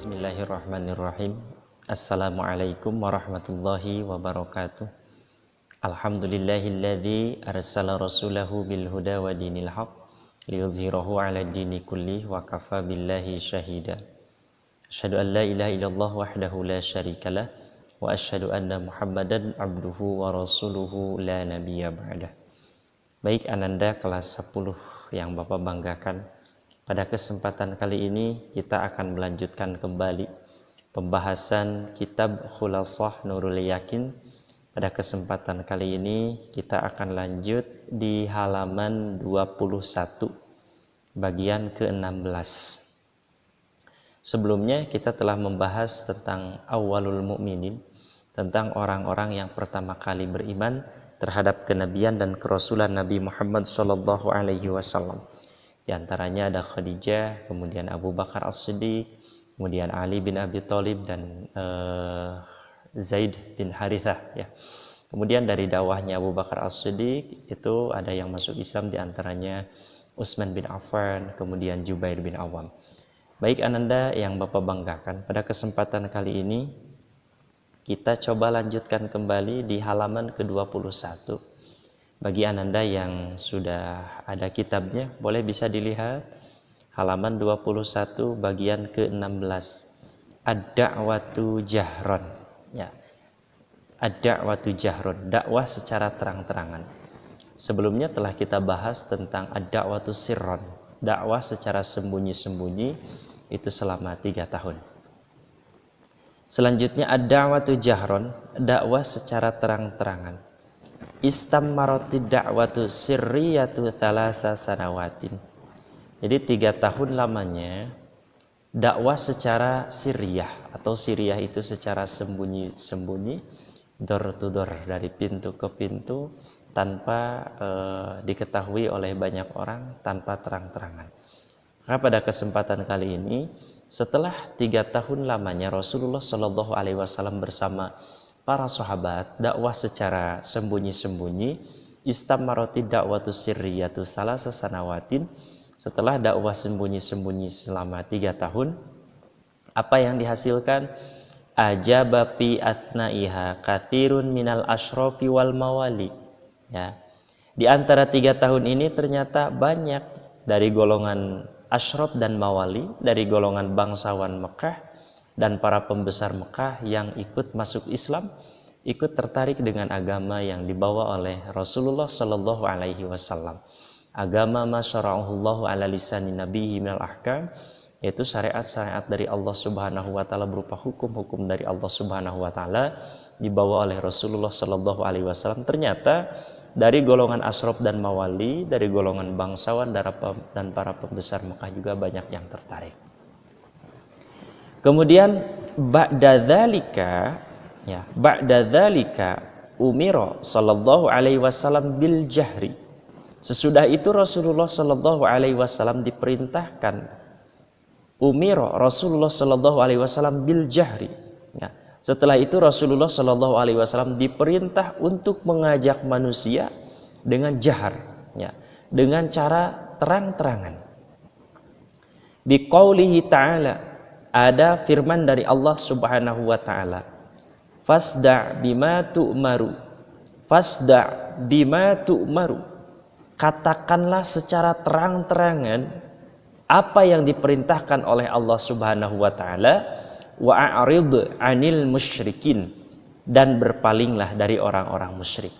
Bismillahirrahmanirrahim. Assalamualaikum warahmatullahi wabarakatuh. Alhamdulillahilladzi arsala rasulahu bil huda wa dinil haq liyudhhirahu 'ala dini kulli wa kafa billahi syahida. Asyhadu an la ilaha illallah wahdahu la syarikalah wa asyhadu anna Muhammadan abduhu wa rasuluhu la nabiyya ba'dah. Baik Ananda kelas 10 yang Bapak banggakan, pada kesempatan kali ini kita akan melanjutkan kembali pembahasan kitab Khulasah Nurul Yakin. Pada kesempatan kali ini kita akan lanjut di halaman 21 bagian ke-16. Sebelumnya kita telah membahas tentang awwalul mu'minin, tentang orang-orang yang pertama kali beriman terhadap kenabian dan kerasulan Nabi Muhammad sallallahu alaihi wasallam. Di antaranya ada Khadijah, kemudian Abu Bakar As-Siddiq, kemudian Ali bin Abi Thalib dan Zaid bin Harithah ya. Kemudian dari dakwahnya Abu Bakar As-Siddiq itu ada yang masuk Islam, di antaranya Utsman bin Affan, kemudian Jubair bin Awam. Baik Ananda yang Bapak banggakan, pada kesempatan kali ini kita coba lanjutkan kembali di halaman ke-21. Bagi Ananda yang sudah ada kitabnya, boleh bisa dilihat halaman 21 bagian ke-16. Ad-da'watu jahron. Ya. Ad-da'watu jahron, dakwah secara terang-terangan. Sebelumnya telah kita bahas tentang ad-da'watu sirron, dakwah secara sembunyi-sembunyi, itu selama 3 tahun. Selanjutnya ad-da'watu jahron, dakwah secara terang-terangan. Istammarati da'watu sirriyatu thalasa sanawatin. Jadi 3 tahun lamanya dakwah secara sirriyah, atau sirriyah itu secara sembunyi-sembunyi, door to door, dari pintu ke pintu, tanpa diketahui oleh banyak orang, tanpa terang-terangan. Maka pada kesempatan kali ini, setelah 3 tahun lamanya Rasulullah Shallallahu Alaihi Wasallam bersama para sahabat dakwah secara sembunyi-sembunyi, istammarati da'watu sirriyatu salasa sanawatin, setelah dakwah sembunyi-sembunyi selama 3 tahun, apa yang dihasilkan? Ajaba fi atnaiha katsirun minal asyrafi wal mawali. Ya. Di antara 3 tahun ini ternyata banyak dari golongan asyraf dan mawali, dari golongan bangsawan Mekah dan para pembesar Mekah yang ikut masuk Islam, ikut tertarik dengan agama yang dibawa oleh Rasulullah Sallallahu Alaihi Wasallam. Agama masyara'ahullahu ala lisani nabiyyi minal ahkam, yaitu syariat-syariat dari Allah Subhanahu Wa Taala berupa hukum-hukum dari Allah Subhanahu Wa Taala dibawa oleh Rasulullah Sallallahu Alaihi Wasallam. Ternyata dari golongan asyraf dan mawali, dari golongan bangsawan dan para pembesar Mekah juga banyak yang tertarik. Kemudian ba'da dzalika umira sallallahu alaihi wasallam bil jahri. Sesudah itu Rasulullah sallallahu alaihi wasallam diperintahkan, umira Rasulullah sallallahu alaihi wasallam bil jahri. Ya. Setelah itu Rasulullah sallallahu alaihi wasallam diperintah untuk mengajak manusia dengan jahar, ya, dengan cara terang-terangan. Biqaulihi ta'ala, ada firman dari Allah Subhanahu wa taala, fasda' bima tu'maru, fasda' bima tu'maru, katakanlah secara terang-terangan apa yang diperintahkan oleh Allah Subhanahu wa taala, wa a'rid 'anil musyrikin, dan berpalinglah dari orang-orang musyrik.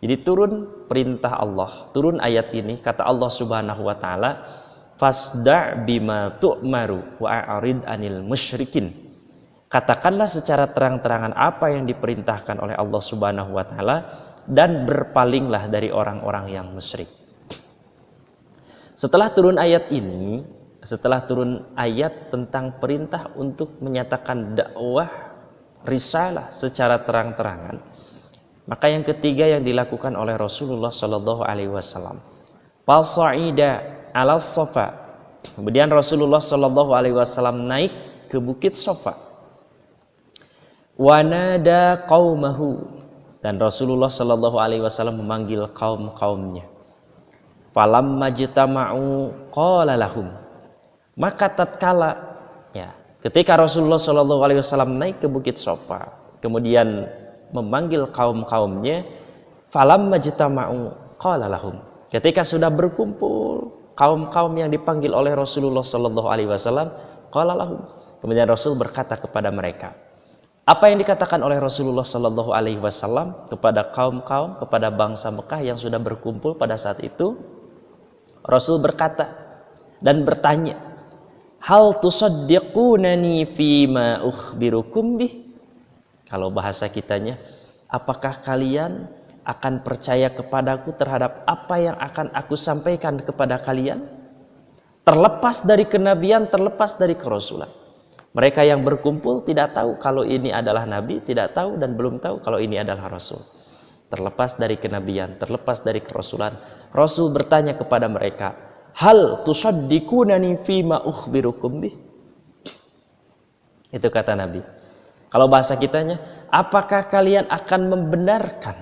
Jadi turun perintah Allah, turun ayat ini, kata Allah Subhanahu wa taala, fasda' bima tu'maru wa a'rid 'anil musyrikin. Katakanlah secara terang-terangan apa yang diperintahkan oleh Allah Subhanahu wa taala, dan berpalinglah dari orang-orang yang musyrik. Setelah turun ayat ini, setelah turun ayat tentang perintah untuk menyatakan dakwah risalah secara terang-terangan, maka yang ketiga yang dilakukan oleh Rasulullah sallallahu alaihi wasallam, fasa'ida ala Safa. Kemudian Rasulullah Shallallahu Alaihi Wasallam naik ke bukit Safa. Wanada qaumahu, dan Rasulullah Shallallahu Alaihi Wasallam memanggil kaumnya. Falamma jitama'u qala lahum, maka tatkala ya Ketika Rasulullah Shallallahu Alaihi Wasallam naik ke Bukit Sofa, kemudian memanggil kaum-kaumnya, falam majtama'u qala lahum. Ketika sudah berkumpul kaum-kaum yang dipanggil oleh Rasulullah Shallallahu Alaihi Wasallam, qala lahum. Kemudian Rasul berkata kepada mereka. Apa yang dikatakan oleh Rasulullah Shallallahu Alaihi Wasallam kepada kaum-kaum, kepada bangsa Mekah yang sudah berkumpul pada saat itu? Rasul berkata dan bertanya, hal tusaddiqunani fima ukhbirukum bih? Kalau bahasa kitanya, apakah kalian akan percaya kepadaku terhadap apa yang akan aku sampaikan kepada kalian? Terlepas dari kenabian, terlepas dari kerasulan. Mereka yang berkumpul tidak tahu kalau ini adalah nabi, tidak tahu dan belum tahu kalau ini adalah rasul. Terlepas dari kenabian, terlepas dari kerasulan, Rasul bertanya kepada mereka, hal tusaddiqunani fima ukhbirukum bih? Itu kata Nabi. Kalau bahasa kitanya, apakah kalian akan membenarkan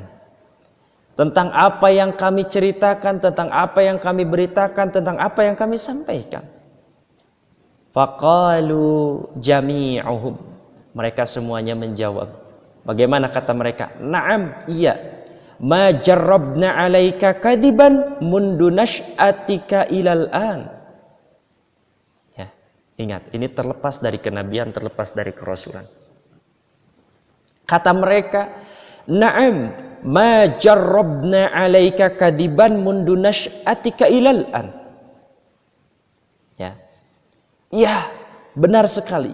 tentang apa yang kami ceritakan, tentang apa yang kami beritakan, tentang apa yang kami sampaikan? Faqalu jami'uhum. Mereka semuanya menjawab. Bagaimana kata mereka? Na'am, iya. Ma jarrabna 'alaika kadiban mundu nash'atika ilal an. Ya, ingat, ini terlepas dari kenabian, terlepas dari kerasulan. Kata mereka, na'am, ma jarrabna 'alaika kadiban mundu nash'atika ilal an. Ya. Ya, benar sekali.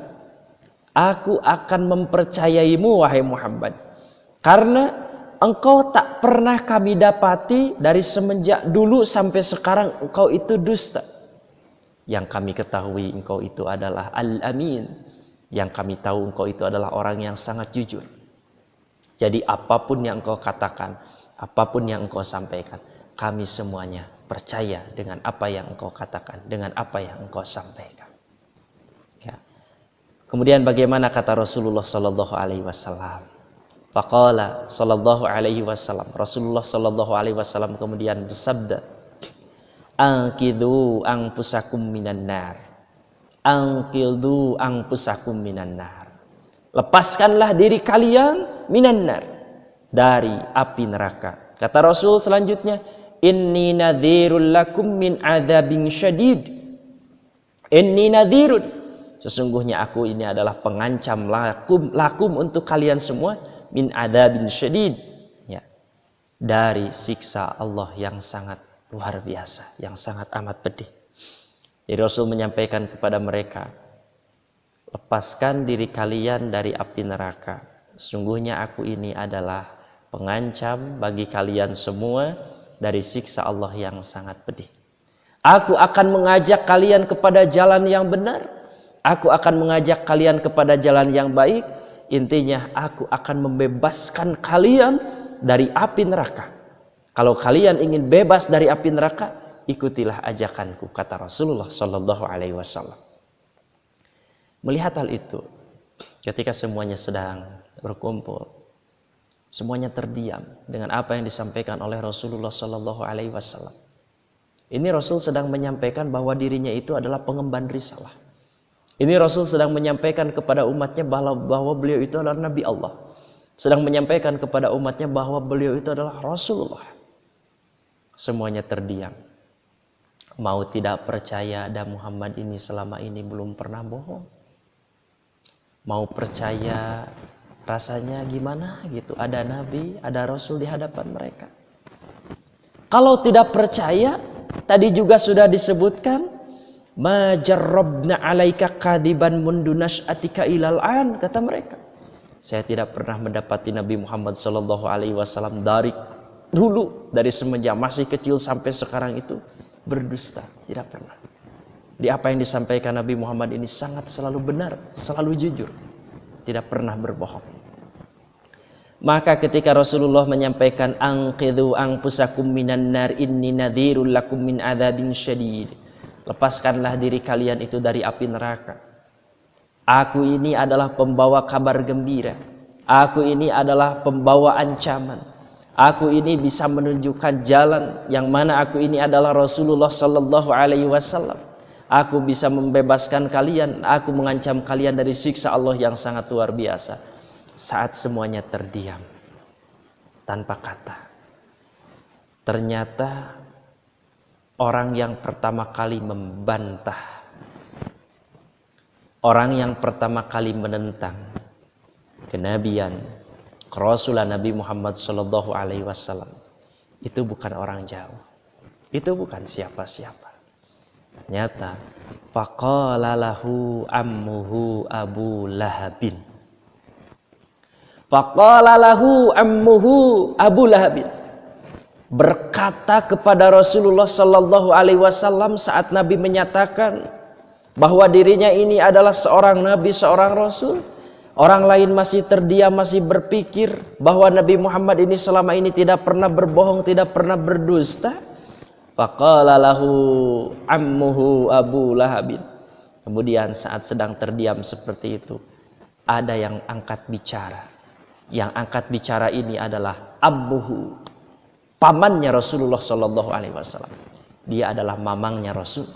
Aku akan mempercayaimu wahai Muhammad, karena engkau tak pernah kami dapati dari semenjak dulu sampai sekarang engkau itu dusta. Yang kami ketahui engkau itu adalah Al-Amin. Yang kami tahu engkau itu adalah orang yang sangat jujur. Jadi apapun yang engkau katakan, apapun yang engkau sampaikan, kami semuanya percaya dengan apa yang engkau katakan, dengan apa yang engkau sampaikan. Ya. Kemudian bagaimana kata Rasulullah Sallallahu Alaihi Wasallam? Faqala sallallahu alaihi wasallam, Rasulullah sallallahu alaihi wasallam kemudian bersabda, Anqidhu anfusakum minan nar. Anqidhu anfusakum minan nar. Lepaskanlah diri kalian minan nar, dari api neraka. Kata Rasul selanjutnya, inni nadhirul lakum min adzabin syadid. Inni nadhirun. Sesungguhnya aku ini adalah pengancam lakum untuk kalian semua min adzabin syadid, ya, dari siksa Allah yang sangat luar biasa, yang sangat amat pedih. Jadi Rasul menyampaikan kepada mereka, lepaskan diri kalian dari api neraka. Sesungguhnya aku ini adalah pengancam bagi kalian semua dari siksa Allah yang sangat pedih. Aku akan mengajak kalian kepada jalan yang benar. Aku akan mengajak kalian kepada jalan yang baik. Intinya aku akan membebaskan kalian dari api neraka. Kalau kalian ingin bebas dari api neraka, ikutilah ajakanku, kata Rasulullah Sallallahu Alaihi Wasallam. Melihat hal itu, ketika semuanya sedang berkumpul, semuanya terdiam dengan apa yang disampaikan oleh Rasulullah Sallallahu Alaihi Wasallam. Ini Rasul sedang menyampaikan bahwa dirinya itu adalah pengemban risalah. Ini Rasul sedang menyampaikan kepada umatnya bahwa beliau itu adalah Nabi Allah. Sedang menyampaikan kepada umatnya bahwa beliau itu adalah Rasulullah. Semuanya terdiam. Mau tidak percaya ada Muhammad ini selama ini belum pernah bohong. Mau percaya rasanya gimana gitu. Ada Nabi, ada Rasul di hadapan mereka. Kalau tidak percaya, tadi juga sudah disebutkan, ma jarrabna 'alaika kadiban mundu nash'atika ilal an, kata mereka. Saya tidak pernah mendapati Nabi Muhammad sallallahu alaihi wasallam dari dulu, dari semenjak masih kecil sampai sekarang itu berdusta, tidak pernah. Di apa yang disampaikan Nabi Muhammad ini sangat selalu benar, selalu jujur, tidak pernah berbohong. Maka ketika Rasulullah menyampaikan anqidhu anfusakum minan nar inni nadhirul lakum min adzabin syadid, lepaskanlah diri kalian itu dari api neraka. Aku ini adalah pembawa kabar gembira. Aku ini adalah pembawa ancaman. Aku ini bisa menunjukkan jalan yang mana aku ini adalah Rasulullah Sallallahu Alaihi Wasallam. Aku bisa membebaskan kalian, aku mengancam kalian dari siksa Allah yang sangat luar biasa. Saat semuanya terdiam, tanpa kata. Ternyata orang yang pertama kali membantah, orang yang pertama kali menentang kenabian, kerasulan Nabi Muhammad sallallahu alaihi wasallam itu bukan orang jauh. Itu bukan siapa-siapa. Ternyata faqala lahu ammuhu Abu Lahabin. Faqala lahu ammuhu Abu Lahabin. Berkata kepada Rasulullah sallallahu alaihi wasallam saat Nabi menyatakan bahwa dirinya ini adalah seorang nabi, seorang rasul. Orang lain masih terdiam, masih berpikir bahwa Nabi Muhammad ini selama ini tidak pernah berbohong, tidak pernah berdusta. Faqala lahu ammuhu Abu Lahabin. Kemudian saat sedang terdiam seperti itu, ada yang angkat bicara. Yang angkat bicara ini adalah abuhu, pamannya Rasulullah sallallahu alaihi wasallam. Dia adalah mamangnya Rasul.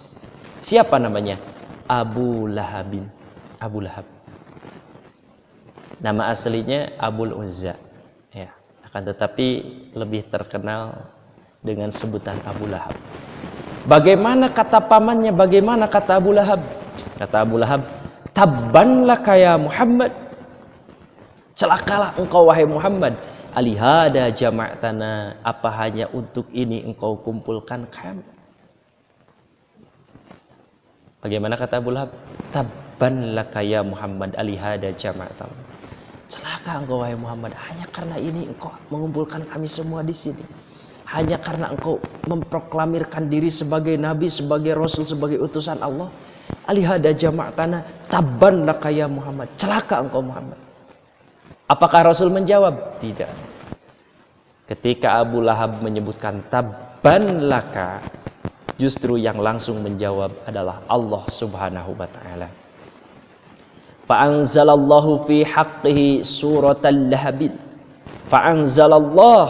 Siapa namanya? Abu Lahabin. Abu Lahab. Nama aslinya Abul Uzza, ya. Akan tetapi lebih terkenal dengan sebutan Abu Lahab. Bagaimana kata pamannya? Bagaimana kata Abu Lahab? Kata Abu Lahab, tabban laka ya Muhammad. Celakalah engkau wahai Muhammad. Alihada jama'tana, apa hanya untuk ini engkau kumpulkan kami? Bagaimana kata Abu Lahab? Tabban laka ya Muhammad alihada jama'tana. Celaka engkau wahai Muhammad, hanya karena ini engkau mengumpulkan kami semua di sini. Hanya karena engkau memproklamirkan diri sebagai nabi, sebagai rasul, sebagai utusan Allah. Alihada jama'tana, tabban laka ya Muhammad. Celaka engkau Muhammad. Apakah Rasul menjawab? Tidak. Ketika Abu Lahab menyebutkan tabban laka, justru yang langsung menjawab adalah Allah Subhanahu wa taala. Fa'anzalallahu fi haqqihi suratal Lahab. Fa'anzalallah,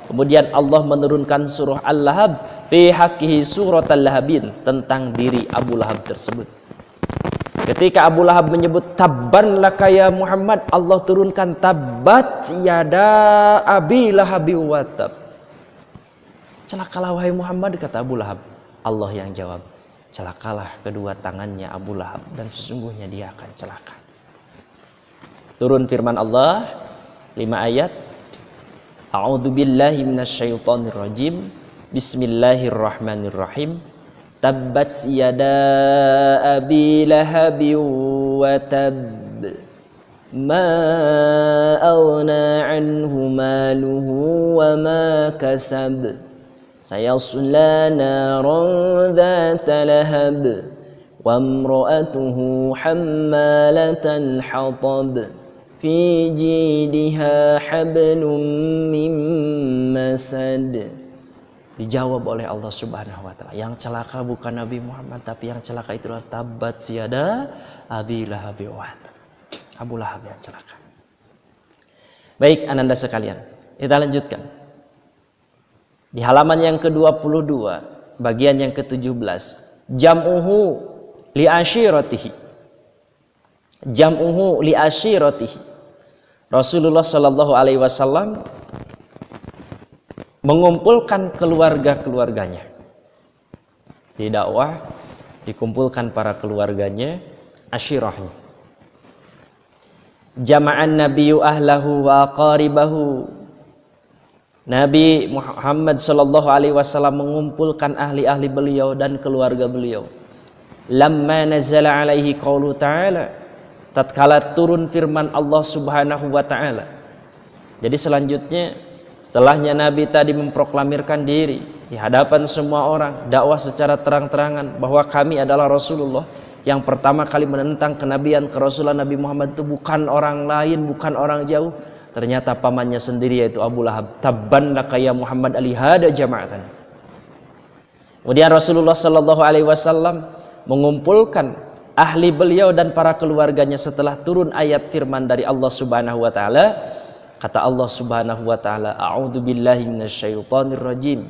kemudian Allah menurunkan surah Al-Lahab fi haqqihi suratal Lahab, tentang diri Abu Lahab tersebut. Ketika Abu Lahab menyebut tabban laka ya Muhammad, Allah turunkan tabbat yada Abi Lahab wa tab. Celakalah wahai Muhammad, kata Abu Lahab. Allah yang jawab, celakalah kedua tangannya Abu Lahab, dan sesungguhnya dia akan celaka. Turun firman Allah 5 ayat. A'udzu billahi minasyaitonir rajim. Bismillahirrahmanirrahim. Tabbat yada Abi Lahab wa tab. Ma aghna anhu maluhu wa ma kasab. Sayasla naran dhata lahab. Wa imra'atuhu hammalatan hatab. Fi jidha hablum min masad. Dijawab oleh Allah Subhanahu wa taala, yang celaka bukan Nabi Muhammad, tapi yang celaka itulah tabbat yada Abi Lahab wa tab. Abu Lahab yang celaka. Baik ananda sekalian, kita lanjutkan. Di halaman yang ke-22, bagian yang ke-17, jam'uhu li ashiratihi. Jam'uhu li ashiratihi. Rasulullah sallallahu alaihi wasallam mengumpulkan keluarga-keluarganya. Di dakwah dikumpulkan para keluarganya, ashirahnya. Jama'an nabiyyu ahlahu wa qaribahu. Nabi Muhammad sallallahu alaihi wasallam mengumpulkan ahli-ahli beliau dan keluarga beliau. Lamma nazala alaihi qaulu ta'ala, tatkala turun firman Allah Subhanahu wa taala. Jadi selanjutnya, setelahnya Nabi tadi memproklamirkan diri di hadapan semua orang, dakwah secara terang-terangan bahwa kami adalah Rasulullah, yang pertama kali menentang kenabian kerasulan Nabi Muhammad itu bukan orang lain, bukan orang jauh. Ternyata pamannya sendiri, yaitu Abu Lahab. Tabban laka ya Muhammad alihada jama'atan. Kemudian Rasulullah sallallahu alaihi wasallam mengumpulkan ahli beliau dan para keluarganya setelah turun ayat firman dari Allah Subhanahu wa taala. Kata Allah Subhanahu wa taala, a'udzu billahi minasyaitonir rajim.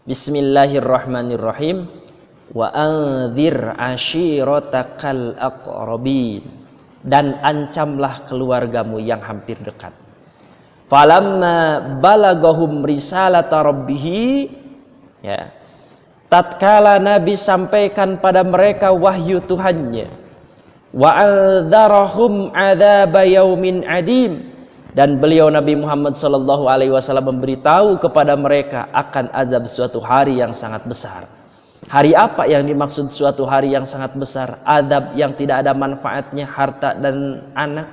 Bismillahirrahmanirrahim. wa anzir ashiratakal aqrabin, dan ancamlah keluargamu yang hampir dekat. Falamma balagahum risalata rabbih, ya, tatkala Nabi sampaikan pada mereka wahyu Tuhannya, wa anzarahum adzaba yaumin adim, dan beliau Nabi Muhammad sallallahu alaihi wasallam memberitahu kepada mereka akan azab suatu hari yang sangat besar. Hari apa yang dimaksud suatu hari yang sangat besar? Azab yang tidak ada manfaatnya harta dan anak.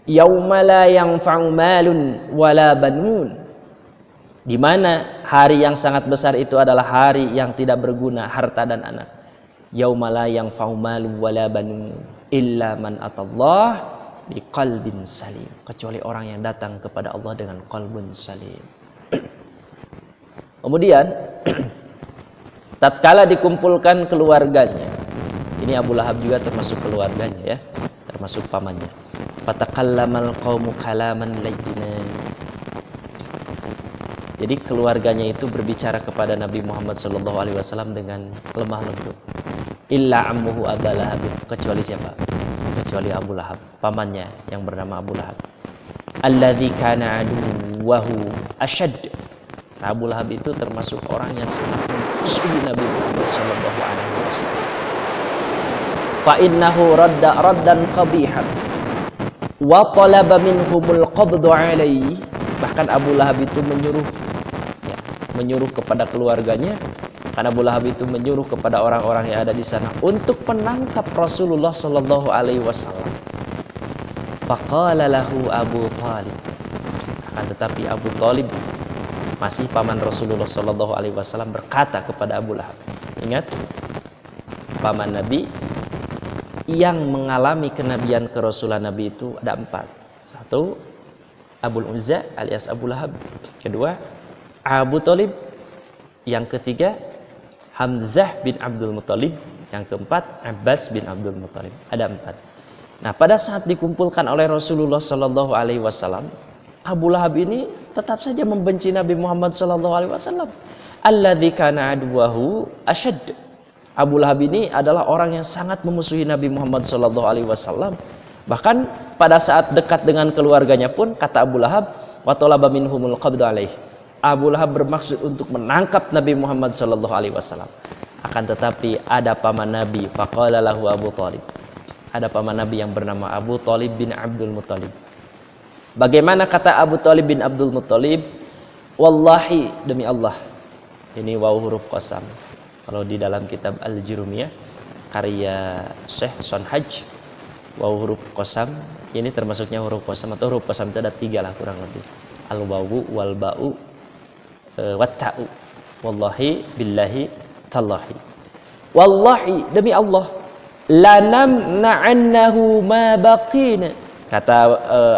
Yauma la yanfa'u malun wala banun. Di mana hari yang sangat besar itu adalah hari yang tidak berguna harta dan anak. Yauma la yanfa'u malun wala banun illa man atallah biqalbin salim, kecuali orang yang datang kepada Allah dengan qalbun salim. Kemudian tatkala dikumpulkan keluarganya, ini Abu Lahab juga termasuk keluarganya, ya, termasuk pamannya. Fatakallamal qaumu kalaman layyinan. Jadi keluarganya itu berbicara kepada Nabi Muhammad SAW dengan lemah lembut. Illa ammuhu Abu Lahab, kecuali siapa? Kecuali Abu Lahab, pamannya yang bernama Abu Lahab. Alladzi kana aduwwahu asyad. Abu Lahab itu termasuk orang yang sangat memusuhi Nabi Muhammad SAW. Fa innahu raddan qabihan wa talaba minhumul qabdu alaihi. Bahkan Abu Lahab itu menyuruh kepada keluarganya, karena Abu Lahab itu menyuruh kepada orang-orang yang ada di sana untuk menangkap Rasulullah sallallahu alaihi wasallam. Faqala lahu Abu Thalib. Akan tetapi Abu Thalib, masih paman Rasulullah sallallahu alaihi wasallam, berkata kepada Abu Lahab. Ingat, paman Nabi yang mengalami kenabian kerasulan Nabi itu ada 4. 1, Abul Uzza alias Abu Lahab. Kedua, Abu Thalib. Yang ketiga, Hamzah bin Abdul Muthalib. Yang keempat, Abbas bin Abdul Muthalib. Ada 4. Nah, pada saat dikumpulkan oleh Rasulullah sallallahu alaihi wasallam, Abu Lahab ini tetap saja membenci Nabi Muhammad sallallahu alaihi wasallam. Alladzi kana aduwahu asyad. Abu Lahab ini adalah orang yang sangat memusuhi Nabi Muhammad sallallahu alaihi wasallam. Bahkan pada saat dekat dengan keluarganya pun, kata Abu Lahab, wa talaba minhumul qabd alaih. Abu Lahab bermaksud untuk menangkap Nabi Muhammad sallallahu alaihi wasallam. Akan tetapi ada paman Nabi, faqala lahu Abu Thalib. Ada paman Nabi yang bernama Abu Thalib bin Abdul Muthalib. Bagaimana kata Abu Thalib bin Abdul Muthalib? Wallahi, demi Allah. Ini waw huruf qasam. Kalau di dalam kitab Al-Jurumiyah karya Syekh Sonhaj, waw huruf qasam ini termasuknya huruf qasam, atau huruf qasam itu ada 3 lah kurang lebih. Al-wawu wal ba'u wat ta'u. Wallahi billahi tallahi. Wallahi, demi Allah, lanamna'annahu ma baqina. Kata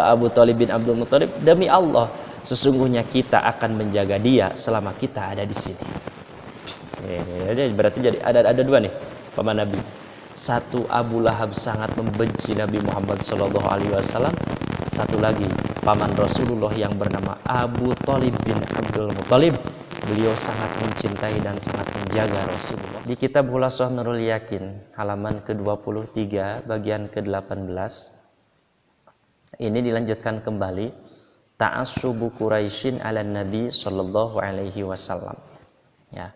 Abu Thalib bin Abdul Muthalib, demi Allah, sesungguhnya kita akan menjaga dia selama kita ada di sini. Berarti jadi ada 2 nih paman Nabi. 1, Abu Lahab sangat membenci Nabi Muhammad sallallahu alaihi wasallam. 1 lagi, paman Rasulullah yang bernama Abu Thalib bin Abdul Muthalib. Beliau sangat mencintai dan sangat menjaga Rasulullah. Di kitab Khulasah Nurul Yakin halaman ke-23 bagian ke-18 ini dilanjutkan kembali, ta'assubu Quraisyin 'ala Nabi sallallahu alaihi wasallam. Ya.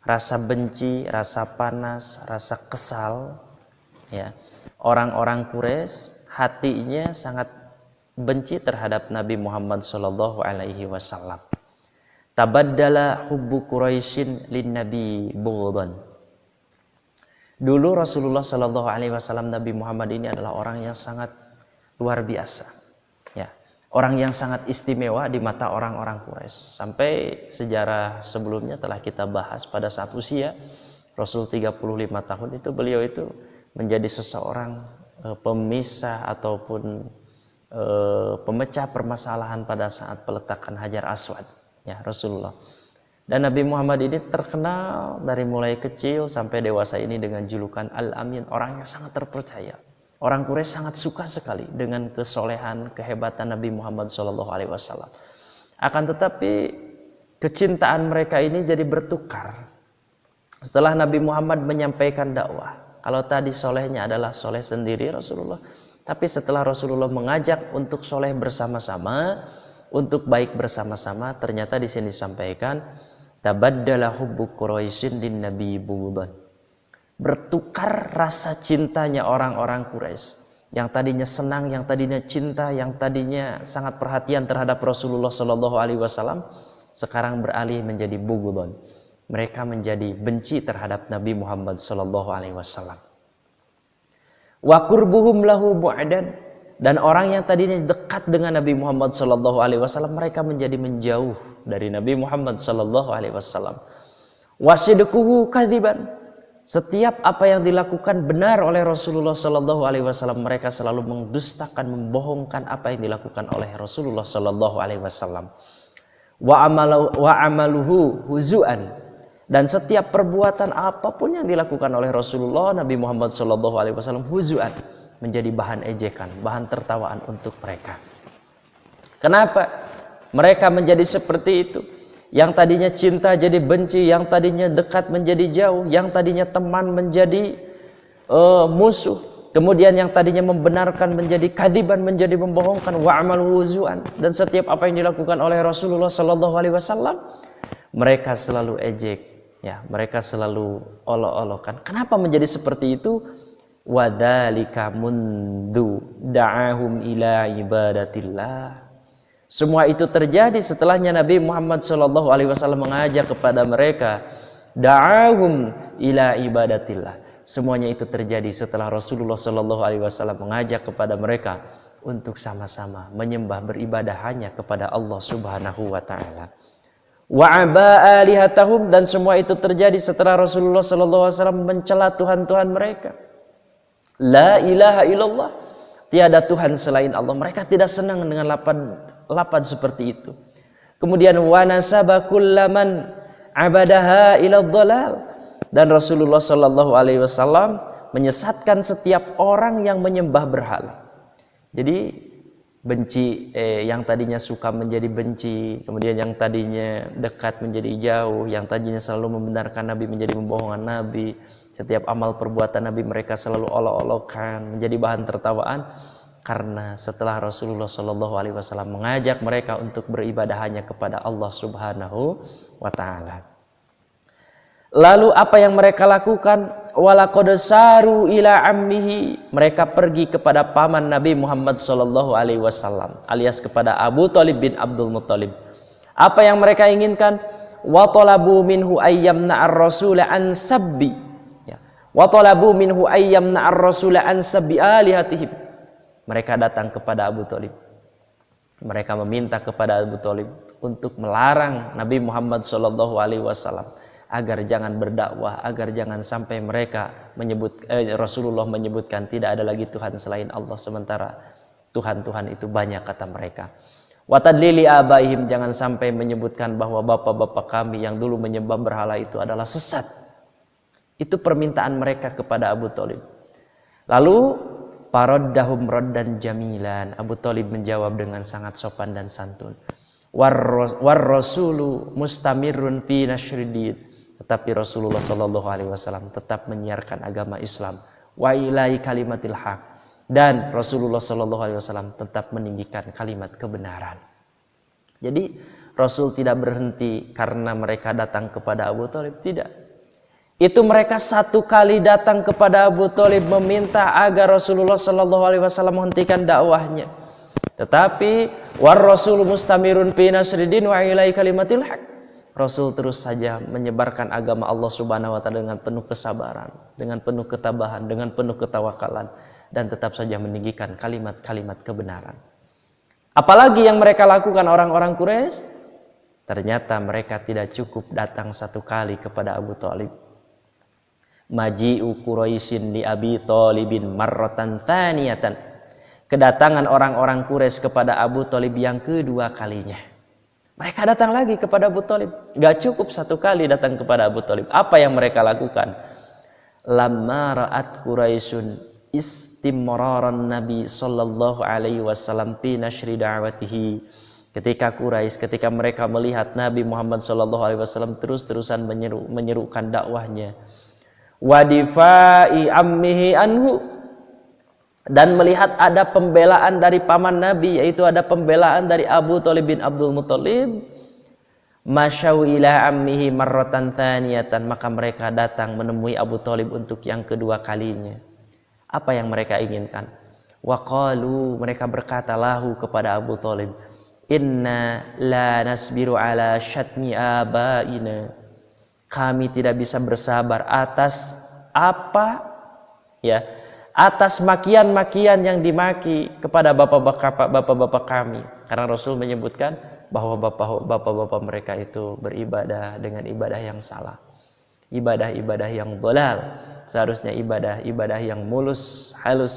Rasa benci, rasa panas, rasa kesal, ya. Orang-orang Quraisy hatinya sangat benci terhadap Nabi Muhammad sallallahu alaihi wasallam. Tabaddala hubbu Quraisyin lin Nabi bughdan. Dulu Rasulullah sallallahu alaihi wasallam, Nabi Muhammad ini adalah orang yang sangat luar biasa. Ya. Orang yang sangat istimewa di mata orang-orang Quraisy. Sampai sejarah sebelumnya telah kita bahas, pada saat usia Rasul 35 tahun itu beliau itu menjadi seseorang pemisah ataupun pemecah permasalahan pada saat peletakan Hajar Aswad, ya, Rasulullah. Dan Nabi Muhammad ini terkenal dari mulai kecil sampai dewasa ini dengan julukan Al-Amin, orang yang sangat terpercaya. Orang Quraisy sangat suka sekali dengan kesolehan, kehebatan Nabi Muhammad SAW. Akan tetapi kecintaan mereka ini jadi bertukar Setelah Nabi Muhammad menyampaikan dakwah, kalau tadi solehnya adalah soleh sendiri Rasulullah, tapi setelah Rasulullah mengajak untuk soleh bersama-sama, untuk baik bersama-sama, ternyata di sini disampaikan tabaddala hubbu Quraisyin lin nabi bughdan. Bertukar rasa cintanya orang-orang Quraisy yang tadinya senang, yang tadinya cinta, yang tadinya sangat perhatian terhadap Rasulullah Shallallahu Alaihi Wasallam, sekarang beralih menjadi bughdan. Mereka menjadi benci terhadap Nabi Muhammad Shallallahu Alaihi Wasallam. Wa qurbuhum lahu bu'dan, dan orang yang tadinya dekat dengan Nabi Muhammad Shallallahu Alaihi Wasallam, mereka menjadi menjauh dari Nabi Muhammad Shallallahu Alaihi Wasallam. Wa sidquhu kadziban, setiap apa yang dilakukan benar oleh Rasulullah Shallallahu Alaihi Wasallam, mereka selalu mendustakan, membohongkan apa yang dilakukan oleh Rasulullah Shallallahu Alaihi Wasallam. Wa amaluhu huzuan, dan setiap perbuatan apapun yang dilakukan oleh Rasulullah Nabi Muhammad Shallallahu Alaihi Wasallam huzuan, menjadi bahan ejekan, bahan tertawaan untuk mereka. Kenapa mereka menjadi seperti itu? Yang tadinya cinta jadi benci, yang tadinya dekat menjadi jauh, yang tadinya teman menjadi musuh, kemudian yang tadinya membenarkan menjadi kadiban, menjadi membohongkan. Wa amal wuzuan, dan setiap apa yang dilakukan oleh Rasulullah Sallallahu Alaihi Wasallam, mereka selalu ejek, ya, mereka selalu olok-olokan. Kenapa menjadi seperti itu? Wadzalika mundu da'ahum ila ibadatillah. Semua itu terjadi setelahnya Nabi Muhammad Shallallahu Alaihi Wasallam mengajak kepada mereka, da'ahum ila ibadatillah. Semuanya itu terjadi setelah Rasulullah Shallallahu Alaihi Wasallam mengajak kepada mereka untuk sama-sama menyembah, beribadah hanya kepada Allah Subhanahu Wa Taala. Wa aba alihatahum, dan semua itu terjadi setelah Rasulullah Shallallahu Alaihi Wasallam mencela Tuhan-Tuhan mereka. La ilaha illallah, tiada Tuhan selain Allah. Mereka tidak senang dengan lapan seperti itu. Kemudian wa nasaba kullaman abadaha ila dhalal, dan Rasulullah Shallallahu Alaihi Wasallam menyesatkan setiap orang yang menyembah berhala. Jadi benci, yang tadinya suka menjadi benci, kemudian yang tadinya dekat menjadi jauh, yang tadinya selalu membenarkan Nabi menjadi membohongkan Nabi. Setiap amal perbuatan Nabi mereka selalu olok-olokan, menjadi bahan tertawaan. Karena setelah Rasulullah Shallallahu Alaihi Wasallam mengajak mereka untuk beribadah hanya kepada Allah Subhanahu Wa Taala. Lalu apa yang mereka lakukan? Walaqad saru ila ammihi, mereka pergi kepada paman Nabi Muhammad Shallallahu Alaihi Wasallam, alias kepada Abu Thalib bin Abdul Muttalib. Apa yang mereka inginkan? Wa talabu minhu ayyamna ar-rasul an sabbi. Wa talabu minhu ayyamna ar-rasul an sabbi alihatihim. Mereka datang kepada Abu Thalib. Mereka meminta kepada Abu Thalib untuk melarang Nabi Muhammad Shallallahu Alaihi Wasallam agar jangan berdakwah, agar jangan sampai mereka Rasulullah menyebutkan tidak ada lagi Tuhan selain Allah, sementara Tuhan-Tuhan itu banyak, kata mereka. Wa tadlili abaihim, jangan sampai menyebutkan bahwa bapak-bapak kami yang dulu menyembah berhala itu adalah sesat. Itu permintaan mereka kepada Abu Thalib. Lalu Faraddahum raddan jamilan, Abu Thalib menjawab dengan sangat sopan dan santun. War rasulu mustamirun fi nasyridin, tetapi Rasulullah Shallallahu Alaihi Wasallam tetap menyiarkan agama Islam. Wa ilai kalimatil haq, dan Rasulullah Shallallahu Alaihi Wasallam tetap meninggikan kalimat kebenaran. Jadi Rasul tidak berhenti karena mereka datang kepada Abu Thalib, tidak. Itu mereka satu kali datang kepada Abu Thalib meminta agar Rasulullah Shallallahu Alaihi Wasallam menghentikan dakwahnya. Tetapi war Rasul mustamirun fi nasridin wa ilai kalimatil haq. Rasul terus saja menyebarkan agama Allah Subhanahu Wa Taala dengan penuh kesabaran, dengan penuh ketabahan, dengan penuh ketawakalan, dan tetap saja meninggikan kalimat-kalimat kebenaran. Apalagi yang mereka lakukan orang-orang Quraisy? Ternyata mereka tidak cukup datang satu kali kepada Abu Thalib. Maji'u Quraisyin li Abi Thalibin marratan thaniyatan. Kedatangan orang-orang Quraisy kepada Abu Thalib yang kedua kalinya. Mereka datang lagi kepada Abu Thalib. Gak cukup satu kali datang kepada Abu Thalib. Apa yang mereka lakukan? Lamma ra'at Quraisyun istimraran Nabi sallallahu alaihi wasallam fi nashri da'watihi. Ketika Quraisy, ketika mereka melihat Nabi Muhammad SAW terus-terusan menyerukan dakwahnya, wadifai ammihi anhu, dan melihat ada pembelaan dari paman Nabi, yaitu ada pembelaan dari Abu Thalib bin Abdul Muthalib, masyau ila ammihi marratan thaniyatan, maka mereka datang menemui Abu Thalib untuk yang kedua kalinya. Apa yang mereka inginkan? Waqalu, mereka berkata lahu kepada Abu Thalib, inna la nasbiru ala syatmi abaina, kami tidak bisa bersabar atas apa, ya, atas makian-makian yang dimaki kepada bapak-bapak kami. Karena Rasul menyebutkan bahwa bapak-bapak mereka itu beribadah dengan ibadah yang salah, ibadah-ibadah yang dolal. Seharusnya ibadah yang mulus, halus,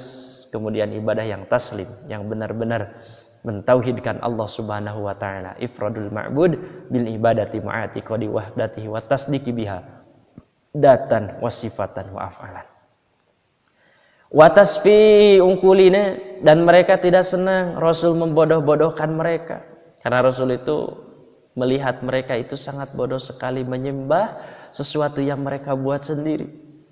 kemudian ibadah yang taslim, yang benar-benar mentauhidkan Allah Subhanahu wa taala, ifradul ma'bud bil ibadati ma'atiqadi wahdatihi wa tasdiqi biha datan wa sifatan wa af'alan. Wa tasfi ungkulina, dan mereka tidak senang Rasul membodoh-bodohkan mereka, karena Rasul itu melihat mereka itu sangat bodoh sekali menyembah sesuatu yang mereka buat sendiri,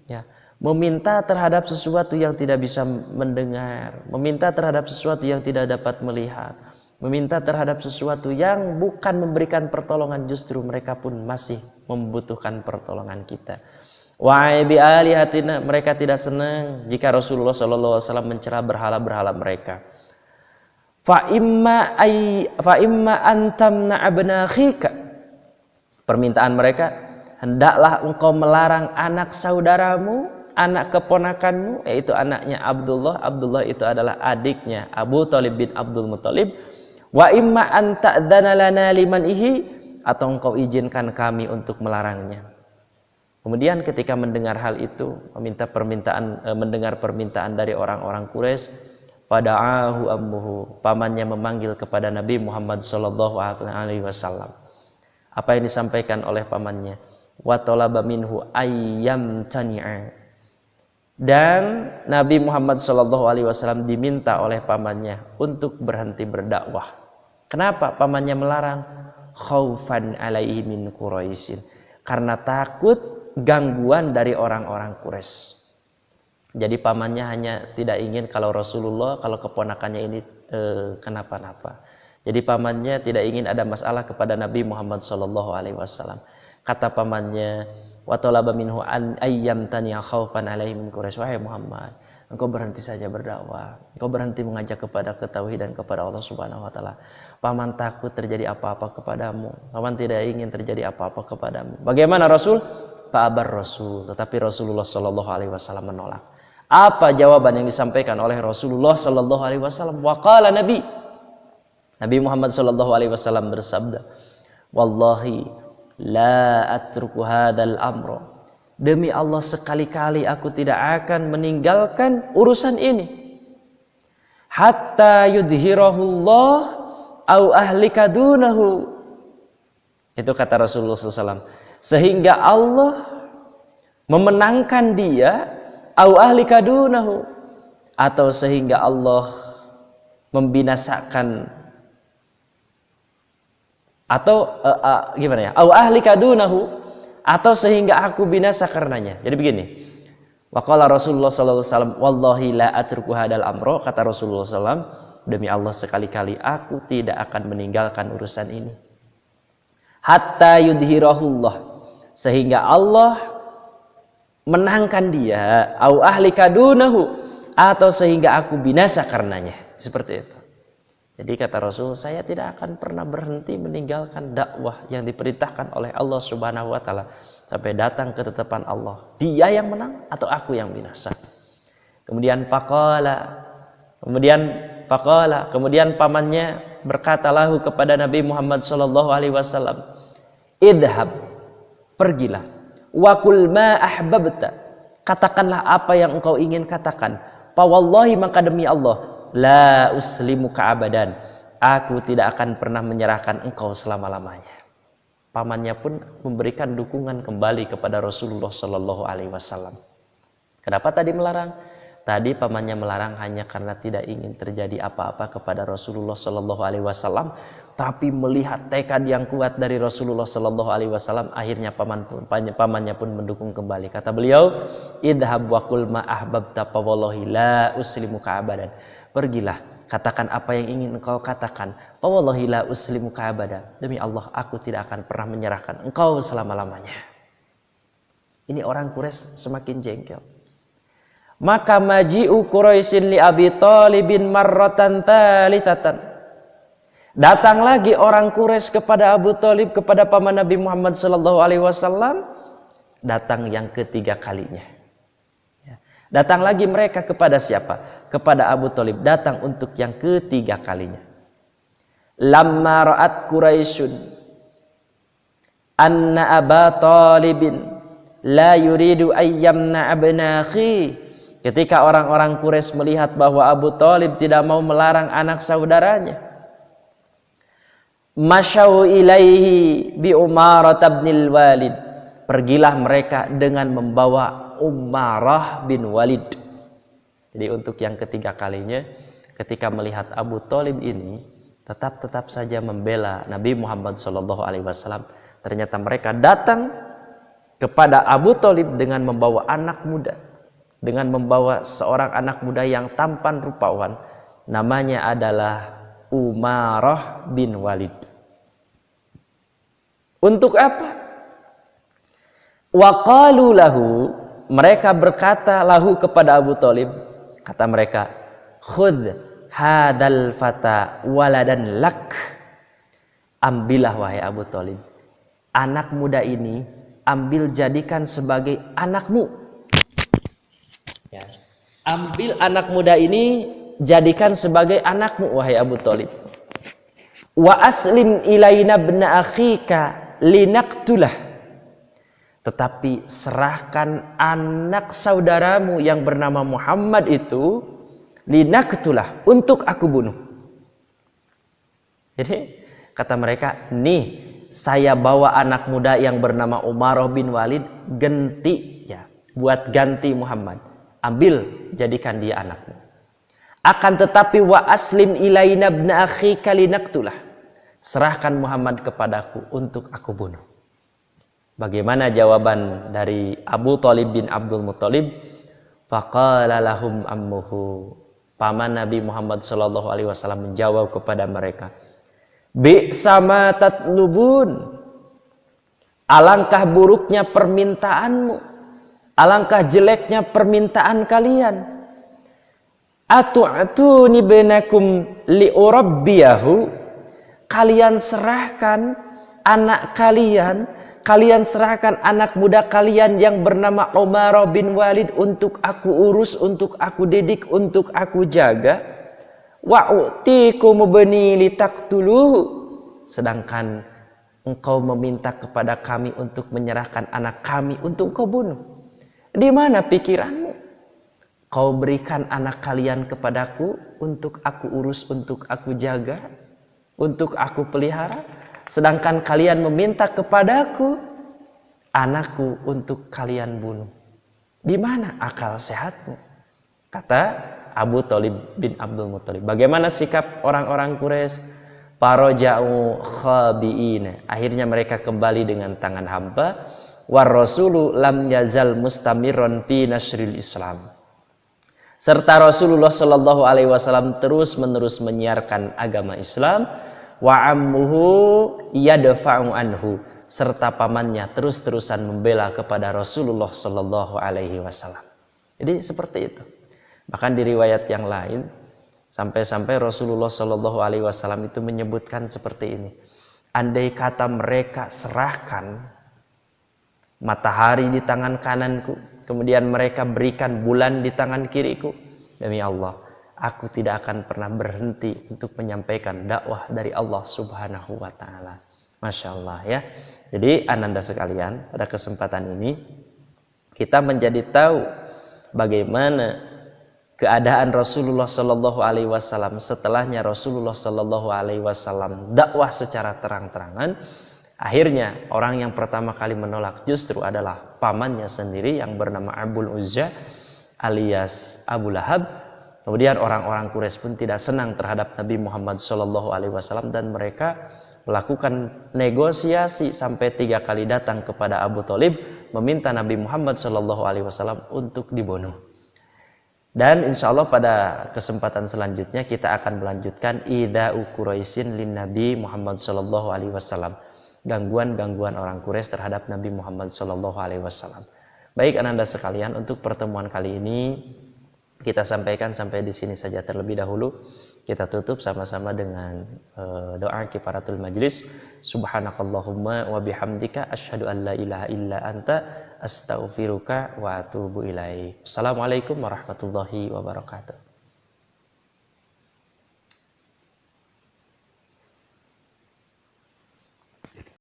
ya. Meminta terhadap sesuatu yang tidak bisa mendengar, meminta terhadap sesuatu yang tidak dapat melihat, meminta terhadap sesuatu yang bukan memberikan pertolongan, justru mereka pun masih membutuhkan pertolongan kita. Wa bi alihatina, mereka tidak senang jika Rasulullah SAW mencela berhala-berhala mereka. Fa imma antamna abnakhika, permintaan mereka, hendaklah engkau melarang anak saudaramu, anak keponakanmu, yaitu anaknya Abdullah. Abdullah itu adalah adiknya Abu Thalib bin Abdul Muthalib. Wa imma an ta'dzana lana liman ihi, atau engkau izinkan kami untuk melarangnya. Kemudian ketika mendengar hal itu, mendengar permintaan dari orang-orang Quraisy, pada'ahu ammuhu, pamannya memanggil kepada Nabi Muhammad SAW. Apa yang disampaikan oleh pamannya? Wa talaba minhu ayyam tani'a, dan Nabi Muhammad SAW diminta oleh pamannya untuk berhenti berdakwah. Kenapa pamannya melarang? Khaufan alaihi min Quraisyin, karena takut gangguan dari orang-orang Quraisy. Jadi pamannya hanya tidak ingin kalau keponakannya ini kenapa-napa. Jadi pamannya tidak ingin ada masalah kepada Nabi Muhammad SAW. Kata pamannya, wa talaba minhu an ayyam taniya khaufan alaihi min Quraisy, wahai Muhammad, engkau berhenti saja berdakwah, engkau berhenti mengajak kepada ketauhidan kepada Allah Subhanahu wa taala. Paman takut terjadi apa-apa kepadamu, paman tidak ingin terjadi apa-apa kepadamu. Bagaimana Rasul? Fa'abar Rasul, tetapi Rasulullah sallallahu alaihi wasallam menolak. Apa jawaban yang disampaikan oleh Rasulullah sallallahu alaihi wasallam? Wa qala Nabi Muhammad sallallahu alaihi wasallam bersabda, wallahi la atruku hadzal amra, demi Allah sekali-kali aku tidak akan meninggalkan urusan ini, hatta yudhirahullah au ahlika dunahu. Itu kata Rasulullah SAW, sehingga Allah memenangkan dia, au ahlika dunahu, atau sehingga Allah membinasakan, atau gimana ya, au ahlika dunahu, atau sehingga aku binasa karenanya. Jadi begini, waqala Rasulullah sallallahu alaihi wasallam, wallahi la atruku hadal amro, kata Rasulullah SAW, demi Allah sekali-kali aku tidak akan meninggalkan urusan ini, hatta yudhirahullah, sehingga Allah menangkan dia, au ahlika dunahu, atau sehingga aku binasa karenanya. Seperti itu. Jadi kata Rasul, saya tidak akan pernah berhenti meninggalkan dakwah yang diperintahkan oleh Allah Subhanahu wa taala sampai datang ketetapan Allah. Dia yang menang atau aku yang binasa. Kemudian pamannya berkata lahu kepada Nabi Muhammad sallallahu alaihi wasallam, idhab, pergilah, wa kul ma ahbabta, katakanlah apa yang engkau ingin katakan. Fa wallahi, maka demi Allah, la uslimuka abadan, aku tidak akan pernah menyerahkan engkau selama-lamanya. Pamannya pun memberikan dukungan kembali kepada Rasulullah Sallallahu Alaihi Wasallam. Kenapa tadi melarang? Tadi pamannya melarang hanya karena tidak ingin terjadi apa-apa kepada Rasulullah Sallallahu Alaihi Wasallam, tapi melihat tekad yang kuat dari Rasulullah Shallallahu Alaihi Wasallam, akhirnya pamannya pun mendukung kembali. Kata beliau, idhab wa qul ma ahbabta fa wallahi la uslimuka abadan. Pergilah, katakan apa yang ingin engkau katakan. Fa wallahi la uslimuka abadan. Demi Allah, aku tidak akan pernah menyerahkan engkau selama-lamanya. Ini orang Quraisy semakin jengkel. Maka maji'u Quraisyin li Abi Thalibin marratan talitatan. Datang lagi orang Quraisy kepada Abu Thalib, kepada paman Nabi Muhammad sallallahu alaihi wasallam, datang yang ketiga kalinya. Datang lagi mereka kepada siapa? Kepada Abu Thalib, datang untuk yang ketiga kalinya. Lamma ra'at Quraisyun anna Aba Thalibin la yuridu ayyamna abna akhi. Ketika orang-orang Quraisy melihat bahwa Abu Thalib tidak mau melarang anak saudaranya, masyau ilaihi bi Umarah bin Walid. Pergilah mereka dengan membawa Umarah bin Walid. Jadi untuk yang ketiga kalinya, ketika melihat Abu Thalib ini tetap saja membela Nabi Muhammad SAW, ternyata mereka datang kepada Abu Thalib dengan membawa anak muda, dengan membawa seorang anak muda yang tampan rupawan, namanya adalah Umarah bin Walid. Untuk apa? Wa qalu lahu, mereka berkata lahu kepada Abu Thalib, kata mereka, khudh hadal fata waladan lak. Ambillah wahai Abu Thalib, anak muda ini, ambil jadikan sebagai anakmu. Ya. Ambil anak muda ini, jadikan sebagai anakmu wahai Abu Thalib. Wa aslim ilaina ibna akhika linaqtulah. Tetapi serahkan anak saudaramu yang bernama Muhammad itu, linaqtulah, untuk aku bunuh. Jadi kata mereka, nih saya bawa anak muda yang bernama Umarah bin Walid, ganti ya, buat ganti Muhammad. Ambil, jadikan dia anakmu. Akan tetapi wa aslim ilaina ibna akhika linaqtulah. Serahkan Muhammad kepadaku untuk aku bunuh. Bagaimana jawaban dari Abu Thalib bin Abdul Muttalib? Faqala lahum ammuhu. Paman Nabi Muhammad sallallahu alaihi wasallam menjawab kepada mereka, bi'sa ma tatlubun. Alangkah buruknya permintaanmu. Alangkah jeleknya permintaan kalian. Atu'atuni bainakum li'urabbiyahu. Kalian serahkan anak kalian, kalian serahkan anak muda kalian yang bernama Umarah bin Walid untuk aku urus, untuk aku didik, untuk aku jaga. Wa'utikum bani litaqtuluhu. Sedangkan engkau meminta kepada kami untuk menyerahkan anak kami untuk kau bunuh. Di mana pikiranmu? Kau berikan anak kalian kepadaku untuk aku urus, untuk aku jaga, untuk aku pelihara, sedangkan kalian meminta kepadaku anakku untuk kalian bunuh. Di mana akal sehatmu? Kata Abu Thalib bin Abdul Muttalib. Bagaimana sikap orang-orang Quraisy? Faraja'u khabi'ina. Akhirnya mereka kembali dengan tangan hampa. War rasulu lam yazal mustamirron fi nasril Islam. Serta Rasulullah Shallallahu alaihi wasallam terus-menerus menyiarkan agama Islam. Wa ammuhu yadfa'u anhu, serta pamannya terus-terusan membela kepada Rasulullah sallallahu alaihi wasallam. Jadi seperti itu. Bahkan di riwayat yang lain sampai-sampai Rasulullah sallallahu alaihi wasallam itu menyebutkan seperti ini. Andai kata mereka serahkan matahari di tangan kananku, kemudian mereka berikan bulan di tangan kiriku, demi Allah, aku tidak akan pernah berhenti untuk menyampaikan dakwah dari Allah Subhanahu wa ta'ala. Masya Allah ya. Jadi ananda sekalian, pada kesempatan ini kita menjadi tahu bagaimana keadaan Rasulullah Sallallahu Alaihi Wasallam setelahnya Rasulullah Sallallahu Alaihi Wasallam dakwah secara terang-terangan. Akhirnya orang yang pertama kali menolak justru adalah pamannya sendiri yang bernama Abul Uzza alias Abu Lahab. Kemudian orang-orang Quraisy pun tidak senang terhadap Nabi Muhammad SAW dan mereka melakukan negosiasi sampai 3 kali datang kepada Abu Thalib meminta Nabi Muhammad SAW untuk dibunuh. Dan insya Allah pada kesempatan selanjutnya kita akan melanjutkan ida'u Quraisyin lin Nabi Muhammad SAW, gangguan-gangguan orang Quraisy terhadap Nabi Muhammad SAW. Baik ananda sekalian, untuk pertemuan kali ini kita sampaikan sampai di sini saja terlebih dahulu. Kita tutup sama-sama dengan doa kifaratul majlis. Subhanakallahumma wa bihamdika asyhadu an la ilaha illa anta astaghfiruka wa atubu ilaik. Assalamualaikum warahmatullahi wabarakatuh.